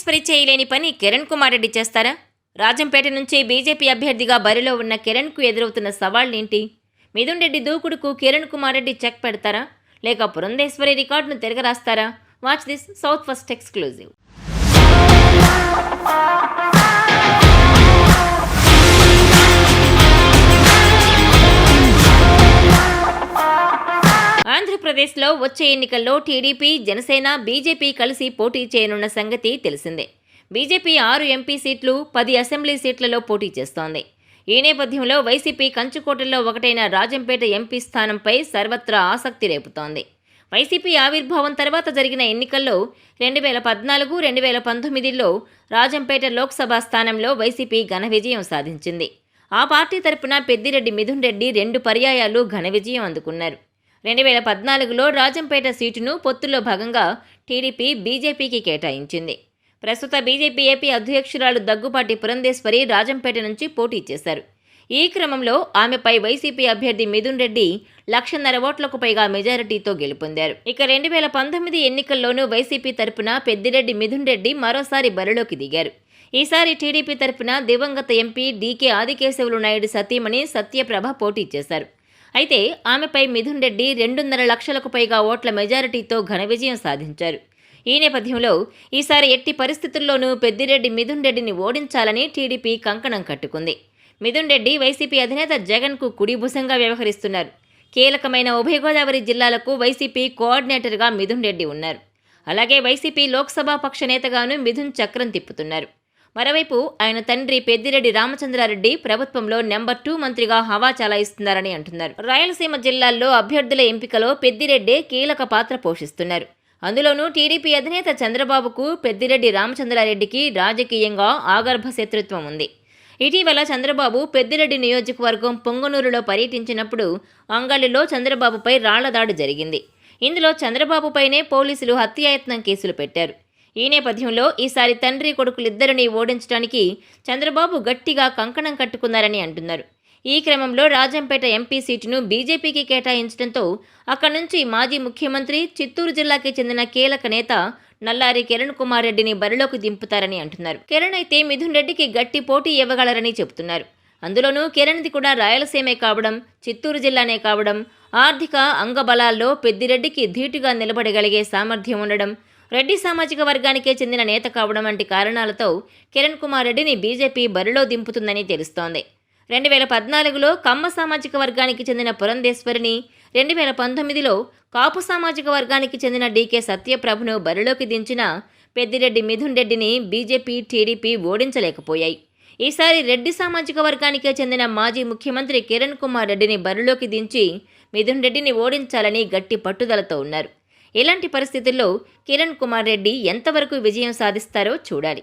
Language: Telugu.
పురంధేశ్వరి చేయలేని పని కిరణ్ కుమార్ రెడ్డి చేస్తారా? రాజంపేట నుంచి బీజేపీ అభ్యర్థిగా బరిలో ఉన్న కిరణ్కు ఎదురవుతున్న సవాళ్లేంటి? మిథున్ రెడ్డి దూకుడుకు కిరణ్ కుమార్ రెడ్డి చెక్ పెడతారా, లేక పురంధేశ్వరి రికార్డును తిరగరాస్తారా? Watch this South First exclusive. ఆంధ్రప్రదేశ్లో వచ్చే ఎన్నికల్లో టీడీపీ, జనసేన, బీజేపీ కలిసి పోటీ చేయనున్న సంగతి తెలిసిందే. బీజేపీ 6 ఎంపీ సీట్లు, 10 అసెంబ్లీ సీట్లలో పోటీ చేస్తోంది. ఈ నేపథ్యంలో వైసీపీ కంచుకోటల్లో ఒకటైన రాజంపేట ఎంపీ స్థానంపై సర్వత్రా ఆసక్తి రేపుతోంది. వైసీపీ ఆవిర్భావం తర్వాత జరిగిన ఎన్నికల్లో 2014, 2019లో రాజంపేట లోక్సభ స్థానంలో వైసీపీ ఘన విజయం సాధించింది. ఆ పార్టీ తరపున పెద్దిరెడ్డి మిథున్ రెడ్డి 2 పర్యాయాలు ఘన విజయం అందుకున్నారు. 2014లో రాజంపేట సీటును పొత్తులో భాగంగా టీడీపీ బీజేపీకి కేటాయించింది. ప్రస్తుత బీజేపీ ఏపీ అధ్యక్షురాలు దగ్గుపాటి పురంధేశ్వరి రాజంపేట నుంచి పోటీ చేశారు. ఈ క్రమంలో ఆమెపై వైసీపీ అభ్యర్థి మిథున్ రెడ్డి 1,50,000 ఓట్లకు పైగా మెజారిటీతో గెలుపొందారు. ఇక 2019 ఎన్నికల్లోనూ వైసీపీ తరపున పెద్దిరెడ్డి మిథున్ రెడ్డి మరోసారి బరిలోకి దిగారు. ఈసారి టీడీపీ తరపున దివంగత ఎంపీ డీకే ఆదికేశవులు నాయుడు సతీమణి సత్యప్రభ పోటీ చేశారు. అయితే ఆమెపై మిథున్ రెడ్డి 2.5 లక్షలకు పైగా ఓట్ల మెజారిటీతో ఘన విజయం సాధించారు. ఈ నేపథ్యంలో ఈసారి ఎట్టి పరిస్థితుల్లోనూ పెద్దిరెడ్డి మిథున్ రెడ్డిని ఓడించాలని టీడీపీ కంకణం కట్టుకుంది. మిథున్ రెడ్డి వైసీపీ అధినేత జగన్కు కుడిభుజంగా వ్యవహరిస్తున్నారు. కీలకమైన ఉభయ గోదావరి జిల్లాలకు వైసీపీ కోఆర్డినేటర్గా మిథున్ రెడ్డి ఉన్నారు. అలాగే వైసీపీ లోక్సభ పక్ష నేతగాను మిథున్ చక్రం తిప్పుతున్నారు. మరోవైపు ఆయన తండ్రి పెద్దిరెడ్డి రామచంద్రారెడ్డి ప్రభుత్వంలో నెంబర్ 2 మంత్రిగా హవా చలాయిస్తున్నారని అంటున్నారు. రాయలసీమ జిల్లాల్లో అభ్యర్థుల ఎంపికలో పెద్దిరెడ్డే కీలక పాత్ర పోషిస్తున్నారు. అందులోనూ టీడీపీ అధినేత చంద్రబాబుకు పెద్దిరెడ్డి రామచంద్రారెడ్డికి రాజకీయంగా ఆగర్భ శత్రుత్వం ఉంది. ఇటీవల చంద్రబాబు పెద్దిరెడ్డి నియోజకవర్గం పొంగనూరులో పర్యటించినప్పుడు అంగళ్ళిలో చంద్రబాబుపై రాళ్లదాడి జరిగింది. ఇందులో చంద్రబాబుపైనే పోలీసులు హత్యాయత్నం కేసులు పెట్టారు. ఈ నేపథ్యంలో ఈసారి తండ్రి కొడుకులిద్దరినీ ఓడించడానికి చంద్రబాబు గట్టిగా కంకణం కట్టుకున్నారని అంటున్నారు. ఈ క్రమంలో రాజంపేట ఎంపీ సీటును బీజేపీకి కేటాయించడంతో అక్కడి నుంచి మాజీ ముఖ్యమంత్రి, చిత్తూరు జిల్లాకి చెందిన కీలక నేత నల్లారి కిరణ్ కుమార్ రెడ్డిని బరిలోకి దింపుతారని అంటున్నారు. కిరణ్ అయితే మిథున్ రెడ్డికి గట్టి పోటీ ఇవ్వగలరని చెబుతున్నారు. అందులోనూ కిరణ్ది కూడా రాయలసీమే కావడం, చిత్తూరు జిల్లానే కావడం, ఆర్థిక అంగబలాల్లో పెద్దిరెడ్డికి ధీటుగా నిలబడగలిగే సామర్థ్యం ఉండడం, రెడ్డి సామాజిక వర్గానికే చెందిన నేత కావడం వంటి కారణాలతో కిరణ్ కుమార్ రెడ్డిని బీజేపీ బరిలో దింపుతుందని తెలుస్తోంది. 2014లో కమ్మ సామాజిక వర్గానికి చెందిన పురంధేశ్వరిని, 2019లో కాపు సామాజిక వర్గానికి చెందిన డీకే సత్యప్రభను బరిలోకి దించిన పెద్దిరెడ్డి మిథున్ రెడ్డిని బీజేపీ, టీడీపీ ఓడించలేకపోయాయి. ఈసారి రెడ్డి సామాజిక వర్గానికే చెందిన మాజీ ముఖ్యమంత్రి కిరణ్ కుమార్ రెడ్డిని బరిలోకి దించి మిథున్ రెడ్డిని ఓడించాలని గట్టి పట్టుదలతో ఉన్నారు. ఇలాంటి పరిస్థితుల్లో కిరణ్ కుమార్ రెడ్డి ఎంతవరకు విజయం సాధిస్తారో చూడాలి.